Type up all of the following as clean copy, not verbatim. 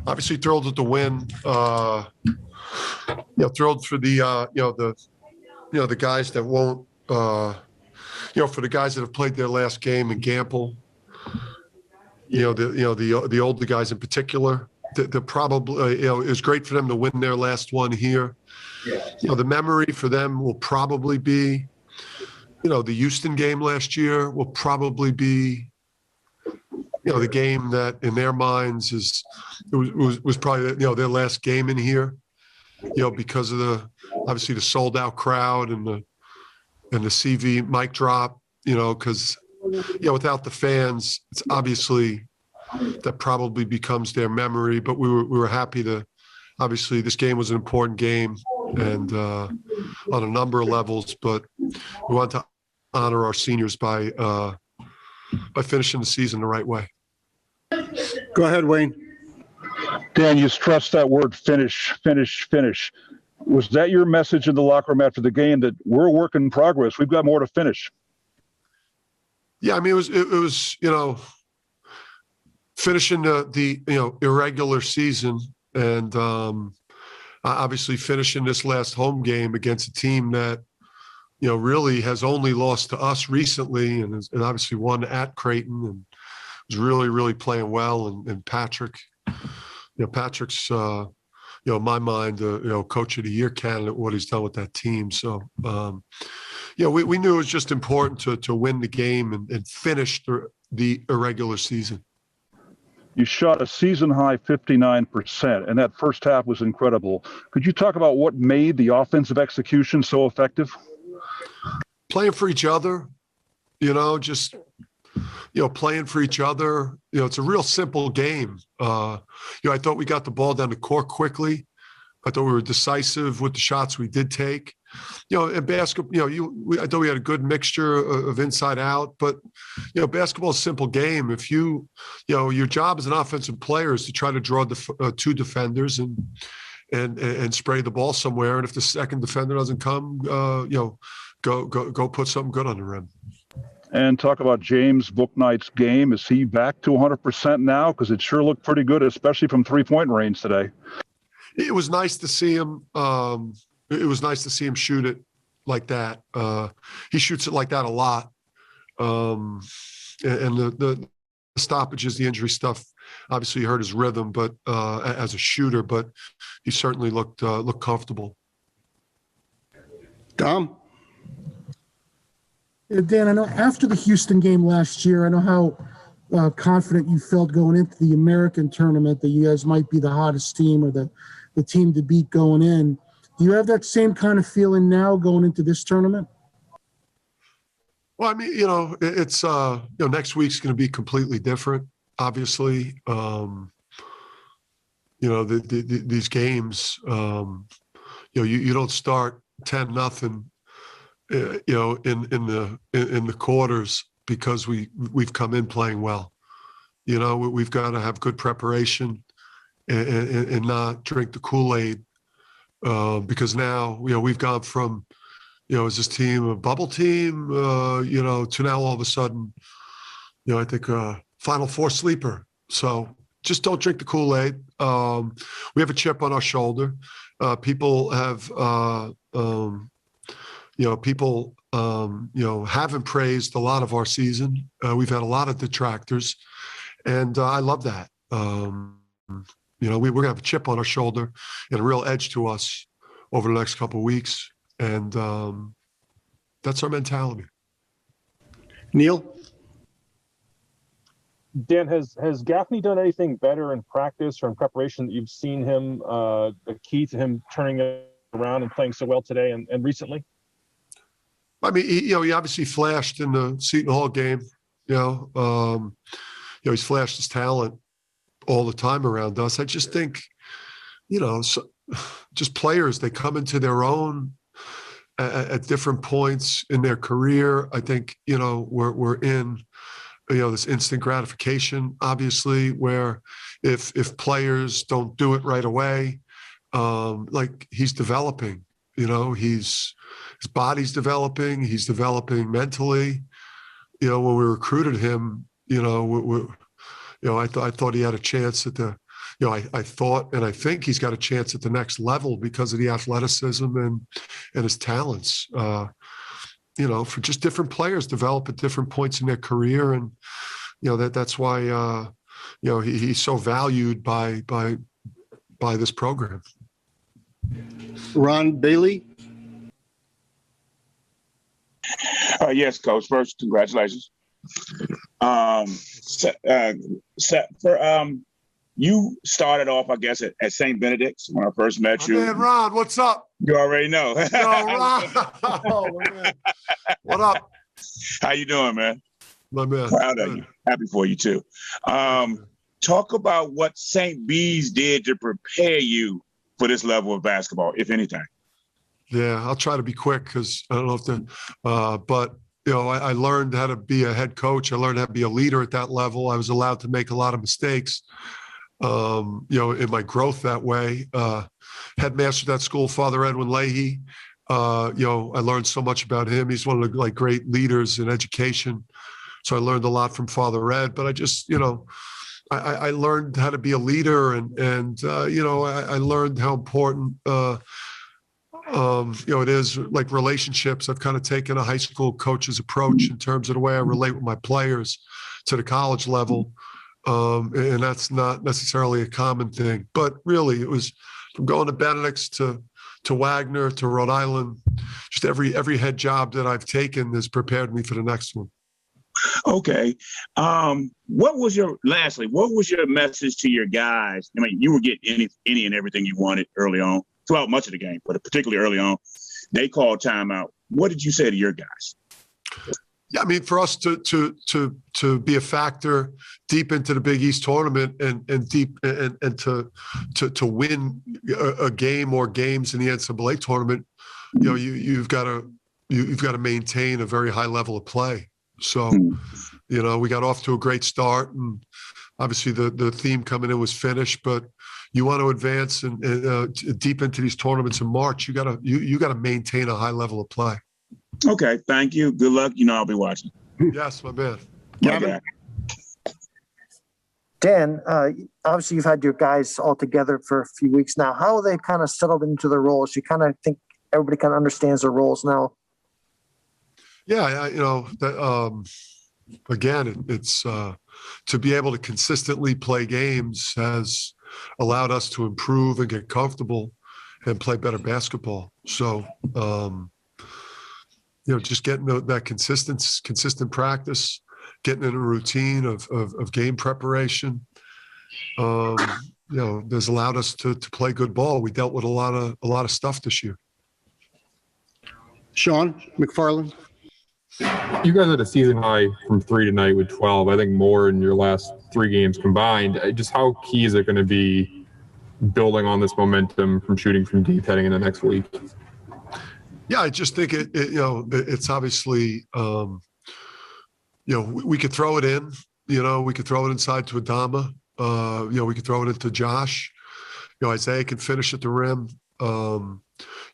Obviously thrilled with the win. Thrilled for the guys that won't. For the guys that have played their last game in Gamble. The older guys in particular. They're probably it was great for them to win their last one here. The memory for them will probably be, the Houston game last year will probably be, the game that in their minds was probably their last game in here, because of obviously the sold out crowd and the CV mic drop, because without the fans, it's obviously that probably becomes their memory. But we were happy to, obviously this game was an important game and on a number of levels, but we want to honor our seniors by finishing the season the right way. Go ahead, Wayne. Dan, you stressed that word finish. Was that your message in the locker room after the game, that we're a work in progress? We've got more to finish. Yeah, I mean, it was finishing the irregular season and obviously finishing this last home game against a team that really has only lost to us recently and obviously won at Creighton and was really playing well. And Patrick's in my mind coach of the year candidate, what he's done with that team. So we knew it was just important to win the game and finish the irregular season. You shot a season-high 59%, and that first half was incredible. Could you talk about what made the offensive execution so effective? Playing for each other, just playing for each other. It's a real simple game. I thought we got the ball down the court quickly. I thought we were decisive with the shots we did take. In basketball, I thought we had a good mixture of inside out, but, basketball is a simple game. If your job as an offensive player is to try to draw two defenders and spray the ball somewhere. And if the second defender doesn't come, go put something good on the rim. And talk about James Bouknight's game. Is he back to 100% now? Because it sure looked pretty good, especially from three-point range today. It was nice to see him. It was nice to see him shoot it like that. He shoots it like that a lot. And the stoppages, the injury stuff, obviously hurt his rhythm, but as a shooter, but he certainly looked comfortable. Dom? Dan, I know after the Houston game last year, I know how confident you felt going into the American tournament that you guys might be the hottest team or the team to beat going in. Do you have that same kind of feeling now going into this tournament? Well, I mean, it's next week's going to be completely different. Obviously, these games, you don't start 10-0, in the quarters because we've come in playing well. We've got to have good preparation and not drink the Kool-Aid because now we've gone from is this team a bubble team to now all of a sudden I think Final Four sleeper. So just don't drink the Kool-Aid. We have a chip on our shoulder. People have haven't praised a lot of our season. We've had a lot of detractors, and I love that. We're going to have a chip on our shoulder and a real edge to us over the next couple of weeks, and that's our mentality. Neil? Dan, has Gaffney done anything better in practice or in preparation that you've seen him, the key to him turning it around and playing so well today and recently? I mean, he obviously flashed in the Seton Hall game. He's flashed his talent all the time around us. I just think, just players, they come into their own at different points in their career. I think, we're in, this instant gratification, obviously, where if players don't do it right away, like he's developing, his body's developing, he's developing mentally. When we recruited him, I thought he had a chance at the, I thought and I think he's got a chance at the next level because of the athleticism and his talents. For just different players develop at different points in their career, and that's why he's so valued by this program. Ron Bailey. Yes, Coach. First, congratulations. You started off, I guess, at St. Benedict's when I first met you. Man, Ron, what's up? You already know. Yo, Ron. What up? How you doing, man? My man. Proud of you. Happy for you, too. Talk about what St. B's did to prepare you for this level of basketball, if anything. Yeah, I'll try to be quick because I don't know if but I learned how to be a head coach. I learned how to be a leader at that level. I was allowed to make a lot of mistakes, in my growth that way. Headmaster at that school, Father Edwin Leahy, I learned so much about him. He's one of the great leaders in education. So I learned a lot from Father Ed, but I just, I learned how to be a leader and I learned how important, it is like relationships. I've kind of taken a high school coach's approach in terms of the way I relate with my players to the college level. And that's not necessarily a common thing, but really it was from going to Benedict's to Wagner to Rhode Island. Just every head job that I've taken has prepared me for the next one. Okay. What was your message to your guys? I mean, you were getting any and everything you wanted early on, throughout much of the game, but particularly early on. They called timeout. What did you say to your guys? Yeah, I mean, for us to be a factor deep into the Big East tournament and deep and to win a game or games in the NCAA tournament, you've got to maintain a very high level of play. So, we got off to a great start, and obviously the theme coming in was finish. But you want to advance and deep into these tournaments in March, you got to maintain a high level of play. Okay, thank you. Good luck. I'll be watching. Yes, my man. Okay. Dan, obviously you've had your guys all together for a few weeks now. How are they kind of settled into their roles? You kind of think everybody kind of understands their roles now? Yeah, again, it's to be able to consistently play games has allowed us to improve and get comfortable and play better basketball. So, just getting that consistent practice, getting in a routine of game preparation, has allowed us to play good ball. We dealt with a lot of stuff this year. Sean McFarland. You guys had a season high from 3 tonight with 12. I think more in your last 3 games combined. Just how key is it going to be building on this momentum from shooting from deep heading into next week? Yeah, I just think it's obviously, we could throw it in. We could throw it inside to Adama. We could throw it into Josh. Isaiah can finish at the rim.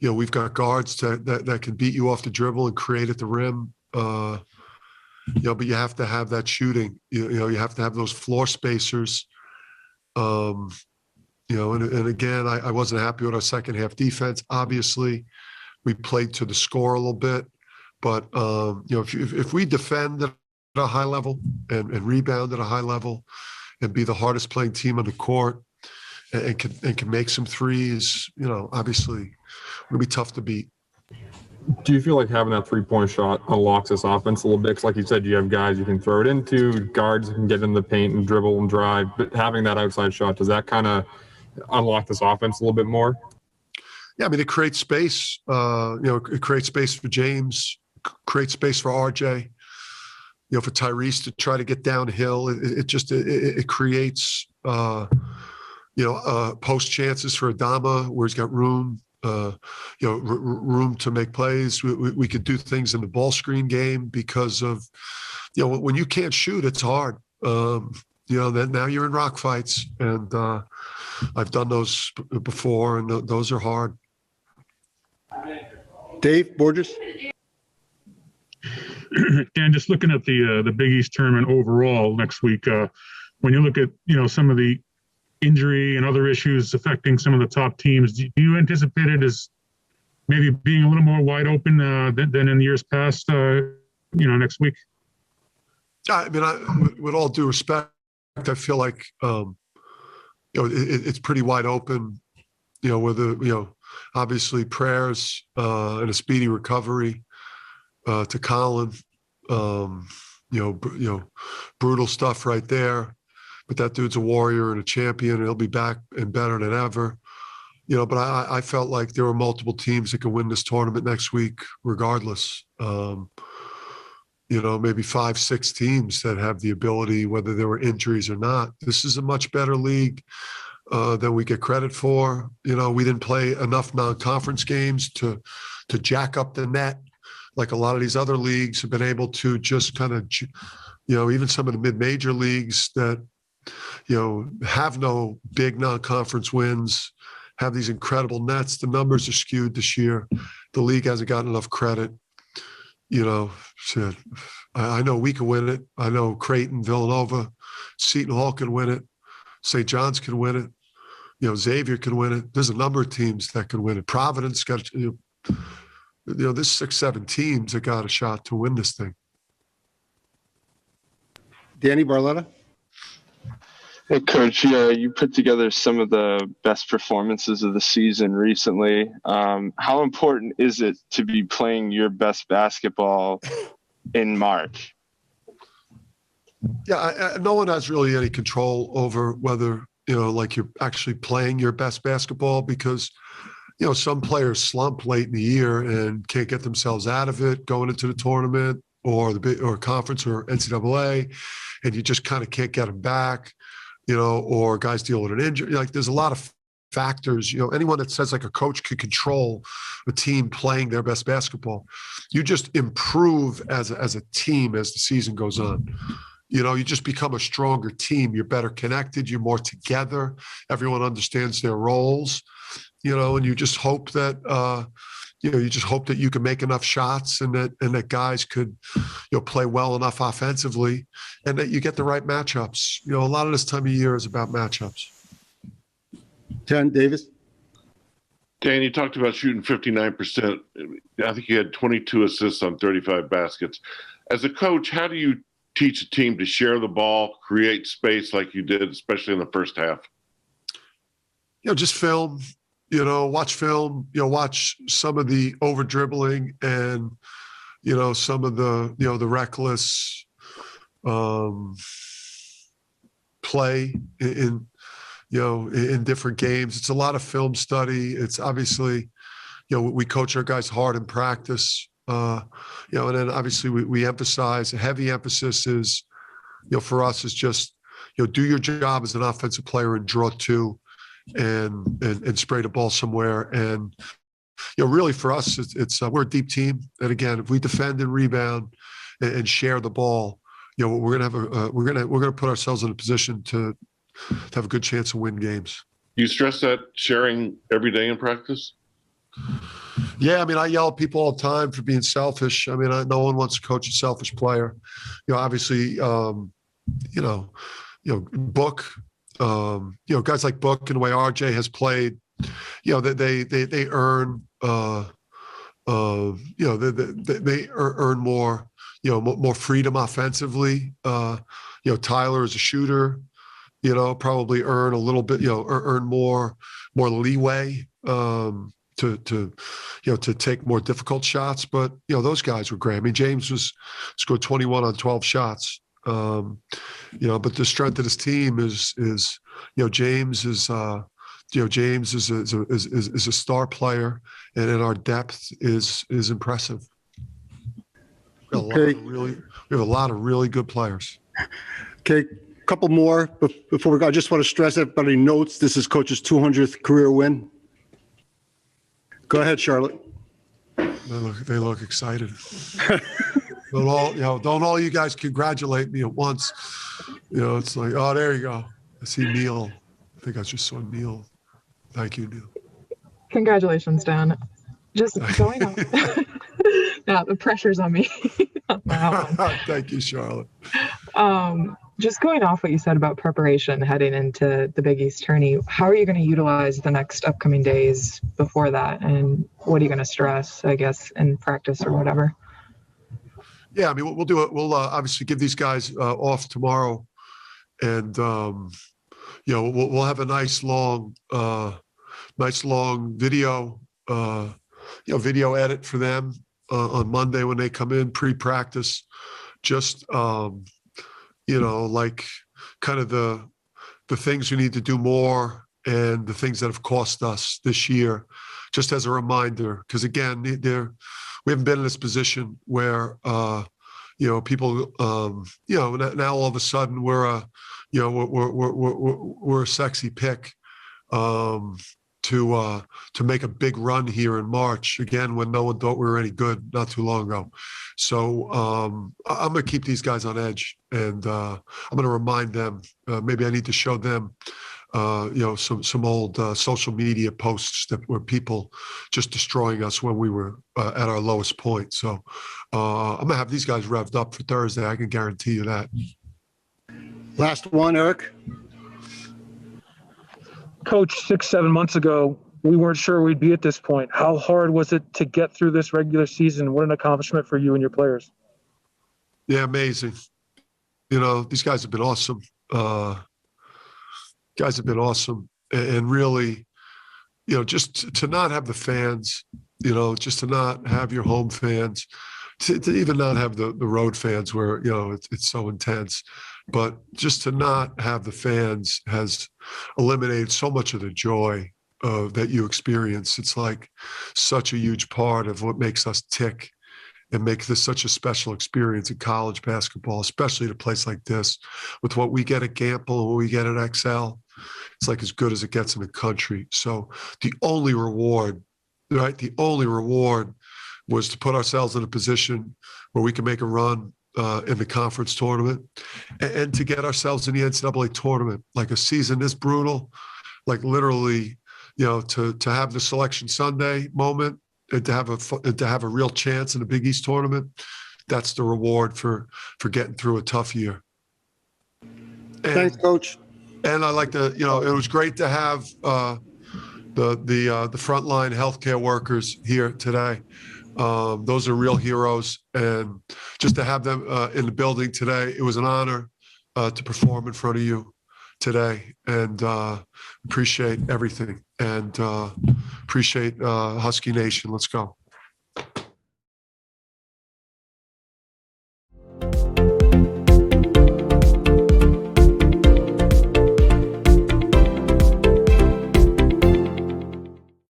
We've got guards that can beat you off the dribble and create at the rim. But you have to have that shooting. You have to have those floor spacers. And again, I wasn't happy with our second half defense. Obviously, we played to the score a little bit, but if we defend at a high level and rebound at a high level and be the hardest playing team on the court and can make some threes, obviously it's going to be tough to beat. Do you feel like having that 3-point shot unlocks this offense a little bit? 'Cause like you said, you have guys you can throw it into, guards can get in the paint and dribble and drive, but having that outside shot, does that kind of unlock this offense a little bit more? Yeah, I mean, it creates space. It creates space for James, creates space for RJ, for Tyrese to try to get downhill. It creates, post chances for Adama where he's got room. Room to make plays. We could do things in the ball screen game because of, when you can't shoot, it's hard. Then now you're in rock fights, and I've done those before, and those are hard. Dave Borges. And just looking at the Big East tournament overall next week, when you look at some of the injury and other issues affecting some of the top teams. Do you anticipate it as maybe being a little more wide open than in years past, next week? I mean, with all due respect, I feel like, it's pretty wide open, with obviously prayers and a speedy recovery to Colin. Brutal stuff right there. But that dude's a warrior and a champion, and he'll be back and better than ever. But I felt like there were multiple teams that could win this tournament next week, regardless. Maybe 5-6 teams that have the ability, whether there were injuries or not. This is a much better league than we get credit for. We didn't play enough non-conference games to jack up the net like a lot of these other leagues have been able to. Just kind of, even some of the mid-major leagues that, have no big non-conference wins, have these incredible nets. The numbers are skewed this year. The league hasn't gotten enough credit. So I know we can win it. I know Creighton, Villanova, Seton Hall can win it. St. John's can win it. Xavier can win it. There's a number of teams that can win it. Providence got, there's 6-7 teams that got a shot to win this thing. Danny Barletta. Hey, Coach. Yeah, you put together some of the best performances of the season recently. How important is it to be playing your best basketball in March? Yeah, no one has really any control over whether, like you're actually playing your best basketball, because, some players slump late in the year and can't get themselves out of it going into the tournament or conference or NCAA, and you just kind of can't get them back. Or guys deal with an injury. Like, there's a lot of factors. Anyone that says like a coach could control a team playing their best basketball, you just improve as a team as the season goes on. You just become a stronger team. You're better connected. You're more together. Everyone understands their roles. And you just hope that you can make enough shots and that guys could, play well enough offensively, and that you get the right matchups. A lot of this time of year is about matchups. Dan Davis. Dan, you talked about shooting 59%. I think you had 22 assists on 35 baskets. As a coach, how do you teach a team to share the ball, create space like you did, especially in the first half? Just film. Watch film, watch some of the over dribbling and, some of the, the reckless play in different games. It's a lot of film study. It's obviously, we coach our guys hard in practice, and then obviously we emphasize, a heavy emphasis is, for us is just, do your job as an offensive player and draw two. And spray the ball somewhere. And really for us, it's we're a deep team. And again, if we defend and rebound and share the ball, we're gonna put ourselves in a position to have a good chance of win games. You stress that sharing every day in practice? Yeah, I yell at people all the time for being selfish. No one wants to coach a selfish player. Obviously, Book. Guys like Book and the way RJ has played, they earn, they earn more, more freedom offensively. Tyler is a shooter, probably earn a little bit, earn more leeway to take more difficult shots. But those guys were great. James scored 21 on 12 shots. But the strength of this team is James is a star player, and our depth is impressive. We have a lot of really good players. Okay, a couple more before we go. I just want to stress everybody notes this is Coach's 200th career win. Go ahead, Charlotte. They look excited. Don't all you guys congratulate me at once. It's like, oh, there you go. I see Neil. I think I just saw Neil. Thank you, Neil. Congratulations, Dan. Just going on. Yeah, the pressure's on me. Thank you, Charlotte. Just going off what you said about preparation heading into the Big East tourney, how are you going to utilize the next upcoming days before that? And what are you going to stress, I guess, in practice or whatever? Yeah, I mean, we'll do it. We'll obviously give these guys off tomorrow. And, we'll have a nice long video, video edit for them on Monday when they come in pre-practice. Just, like kind of the things we need to do more and the things that have cost us this year, just as a reminder. Because again, we haven't been in this position where, people, now all of a sudden we're a sexy pick to make a big run here in March, again, when no one thought we were any good not too long ago. So I'm going to keep these guys on edge, and I'm going to remind them. Maybe I need to show them, some old social media posts that were people just destroying us when we were at our lowest point. So I'm going to have these guys revved up for Thursday. I can guarantee you that. Last one, Eric. Coach, 6-7 months ago, we weren't sure we'd be at this point. How hard was it to get through this regular season? What an accomplishment for you and your players. Yeah, amazing. These guys have been awesome. And really, just to not have the fans, just to not have your home fans, to even not have the road fans where, it's so intense. But just to not have the fans has eliminated so much of the joy that you experience. It's like such a huge part of what makes us tick and make this such a special experience in college basketball, especially at a place like this. With what we get at Gamble and what we get at XL, it's like as good as it gets in the country. So the only reward was to put ourselves in a position where we can make a run in the conference tournament and to get ourselves in the NCAA tournament. Like a season this brutal, like literally, to have the Selection Sunday moment and to have a real chance in the Big East tournament, that's the reward for getting through a tough year. Thanks, Coach. And I like to, it was great to have the frontline healthcare workers here today. Those are real heroes, and just to have them in the building today, it was an honor to perform in front of you today, and appreciate everything, and appreciate Husky Nation. Let's go.